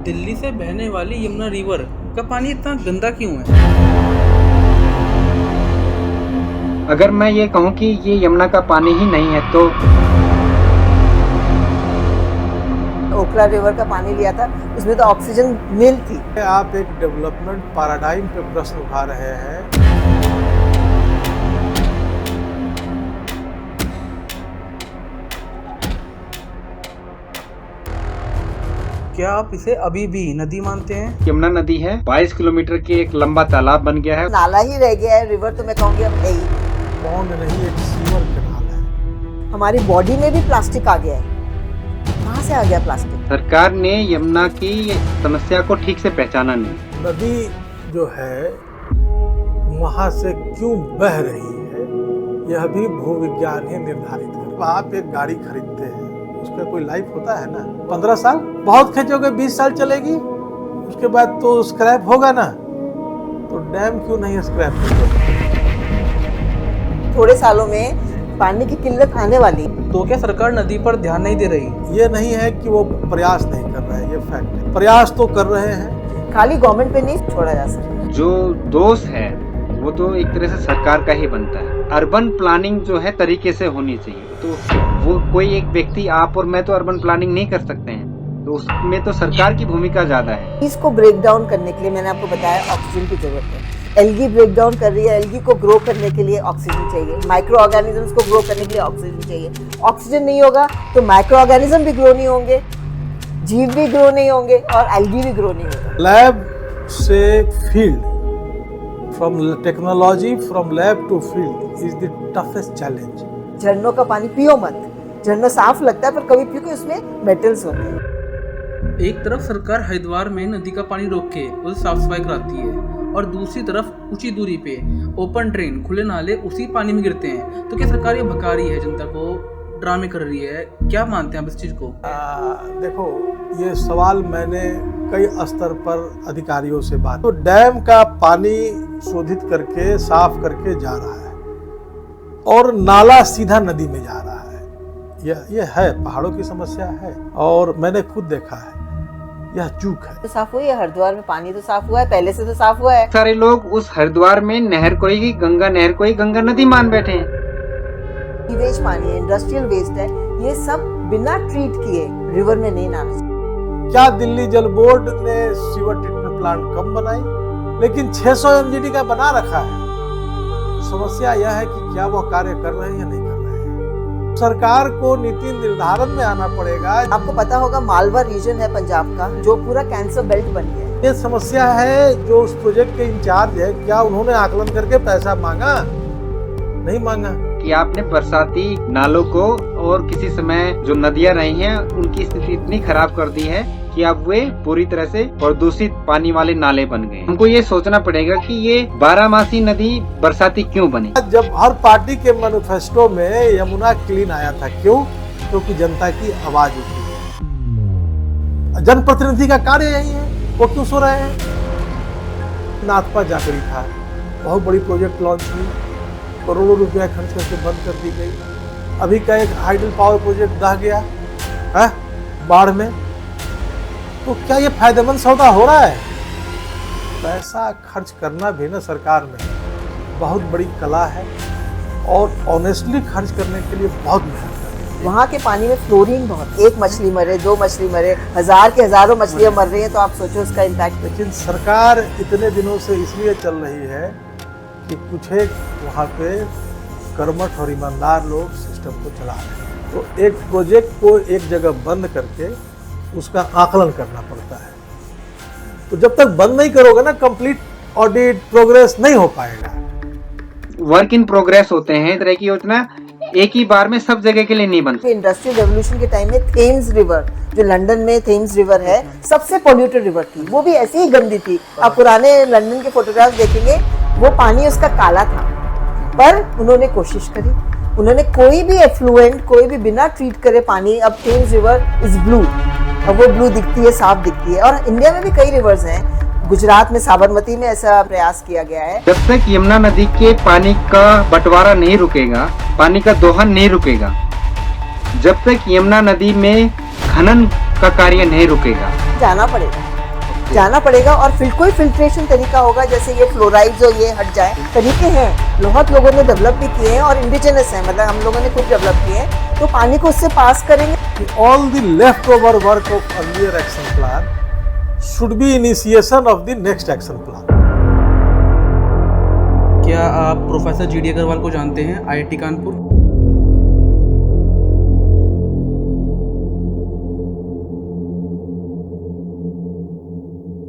दिल्ली से बहने वाली यमुना रिवर का पानी इतना गंदा क्यों है? अगर मैं ये कहूँ कि ये यमुना का पानी ही नहीं है तो ओखला रिवर का पानी लिया था, उसमें तो ऑक्सीजन मिल थी। आप एक डेवलपमेंट पैराडाइम पे प्रश्न उठा रहे हैं। क्या आप इसे अभी भी नदी मानते हैं? यमुना नदी है, 22 किलोमीटर के एक लंबा तालाब बन गया है। नाला ही रह गया है, रिवर तो मैं कहूँगी अब है ही। पौंड नहीं, एक सीवर कैनाल है। हमारी बॉडी में भी प्लास्टिक आ गया है। कहाँ से आ गया प्लास्टिक? सरकार ने यमुना की समस्या को ठीक से पहचाना नहीं। नदी जो है वहाँ से क्यों बह रही है, यह भी भूविज्ञान ही निर्धारित कर। आप एक गाड़ी खरीदते हैं, उसका कोई लाइफ होता है ना, 15 साल, बहुत खींचोगे 20 साल चलेगी, उसके बाद तो स्क्रैप होगा ना। तो डैम क्यों नहीं स्क्रैप होगा? थोड़े सालों में पानी की किल्लत आने वाली। तो क्या सरकार नदी पर ध्यान नहीं दे रही? ये नहीं है कि वो प्रयास नहीं कर रहे हैं, ये फैक्ट है। प्रयास तो कर रहे हैं। खाली गवर्नमेंट पे नहीं छोड़ा जा सकता। जो दोष है वो तो एक तरह से सरकार का ही बनता है। अर्बन प्लानिंग जो है तरीके से होनी चाहिए। तो वो कोई एक व्यक्ति, आप और मैं तो अर्बन प्लानिंग नहीं कर सकते हैं, तो उसमें तो सरकार की भूमिका ज्यादा है। इसको ब्रेक डाउन करने के लिए मैंने आपको बताया ऑक्सीजन की जरूरत है। एल्गी ब्रेक डाउन कर रही है, एल्गी को ग्रो करने के लिए ऑक्सीजन चाहिए, माइक्रो ऑर्गेनिजम्स को ग्रो करने के लिए ऑक्सीजन चाहिए। ऑक्सीजन नहीं होगा तो माइक्रो ऑर्गेनिज्म भी ग्रो नहीं होंगे, जीव भी ग्रो नहीं होंगे और एल्गी भी ग्रो नहीं होगा। लैब से field, from technology from lab to field is the toughest challenge. झरनों का पानी पियो मत। झरना साफ लगता है पर कभी पियो कि उसमें मेटल्स होते हैं। एक तरफ सरकार हरिद्वार में नदी का पानी रोक के उसे साफ सफाई कराती है और दूसरी तरफ ऊंची दूरी पे ओपन ड्रेन, खुले नाले उसी पानी में गिरते हैं। तो क्या सरकार ये भगा रही है, जनता को ड्रामे कर रही है? क्या मानते हैं आप इस चीज को? देखो, ये सवाल मैंने कई स्तर पर अधिकारियों से बात। तो डैम का पानी शोधित करके साफ करके जा रहा है और नाला सीधा नदी में जा रहा है। यह है, पहाड़ों की समस्या है और मैंने खुद देखा है, यह चूक है। तो साफ हुई है, हरिद्वार में पानी तो साफ हुआ है, पहले से तो साफ हुआ है। सारे लोग उस हरिद्वार में नहर को ही गंगा नहर को ही गंगा नदी मान बैठे हैं। सीवेज पानी है, इंडस्ट्रियल वेस्ट है, ये सब बिना ट्रीट किए रिवर में नहीं आना चाहिए। क्या दिल्ली जल बोर्ड ने सीवर ट्रीटमेंट प्लांट कम बनाई, लेकिन 600 MGD का बना रखा है। समस्या यह है कि क्या वो कार्य कर रहे हैं या नहीं कर रहे हैं। सरकार को नीति निर्धारण में आना पड़ेगा। आपको पता होगा मालवा रीजन है पंजाब का, जो पूरा कैंसर बेल्ट बन गया है। ये समस्या है। जो उस प्रोजेक्ट के इंचार्ज है, क्या उन्होंने आकलन करके पैसा मांगा? नहीं मांगा। कि आपने बरसाती नालों को और किसी समय जो नदियां रही हैं उनकी स्थिति इतनी खराब कर दी है कि अब वे पूरी तरह से प्रदूषित पानी वाले नाले बन गए। हमको ये सोचना पड़ेगा कि ये 12मासी नदी बरसाती क्यों बनी। जब हर पार्टी के मैनिफेस्टो में यमुना क्लीन आया था, क्यों? क्योंकि जनता की आवाज उठी है। जनप्रतिनिधि का कार्य यही है, वो क्यों सो रहे हैं? नाथपा जागरी था, बहुत बड़ी प्रोजेक्ट लॉन्च हुई, करोड़ों रुपया खर्च करके बंद कर दी गई। अभी का एक हाइडल पावर प्रोजेक्ट दह गया है बाढ़ में। तो क्या ये फायदेमंद सौदा हो रहा है? पैसा खर्च करना भी ना सरकार में बहुत बड़ी कला है और ऑनेस्टली खर्च करने के लिए बहुत मेहनत करनी है। वहाँ के पानी में फ्लोरीन बहुत, एक मछली मरे, 2 मछली मरे, हजार के हजारों मछलियां मर रही हैं, तो आप सोचो उसका इम्पैक्ट। लेकिन सरकार इतने दिनों से इसलिए चल रही है कि कुछ एक वहाँ पे कर्मठ और ईमानदार लोग सिस्टम को चला रहे हैं। तो एक प्रोजेक्ट को एक जगह बंद करके उसका आकलन करना पड़ता है। तो जब तक बंद नहीं करोगे ना, कंप्लीट ऑडिट प्रोग्रेस नहीं हो पाएगा। वर्क इन प्रोग्रेस होते हैं। तरह की योजना एक ही बार में सब जगह के लिए नहीं बनती। इंडस्ट्रियल रेवोल्यूशन के टाइम में थेम्स रिवर, जो लंदन में थेम्स रिवर है, सबसे पोल्यूटेड रिवर थी। वो भी ऐसी ही गंदी थी। आप पुराने लंदन के फोटोग्राफ देखेंगे, वो पानी उसका काला था, पर उन्होंने कोशिश करी। उन्होंने कोई भी एफ्लुएंट, कोई भी बिना ट्रीट करे पानी, अब थेम्स रिवर इज ब्लू, अब वो ब्लू दिखती है, साफ दिखती है। और इंडिया में भी कई रिवर्स हैं, गुजरात में साबरमती में ऐसा प्रयास किया गया है। जब तक यमुना नदी के पानी का बंटवारा नहीं रुकेगा, पानी का दोहन नहीं रुकेगा, जब तक यमुना नदी में खनन का कार्य नहीं रुकेगा, जाना पड़ेगा। जाना पड़ेगा और फिर कोई फिल्ट्रेशन तरीका होगा, जैसे ये फ्लोराइड जो ये हट जाए, तरीके हैं बहुत लोगों ने डेवलप भी किए हैं और इंडिजिनस है, मतलब हम लोगों ने खुद डेवलप किए हैं, तो पानी को उससे पास करेंगे। All the leftover work of earlier action plan should be initiation of the next action plan. क्या आप प्रोफेसर GD अग्रवाल को जानते हैं, IIT कानपुर?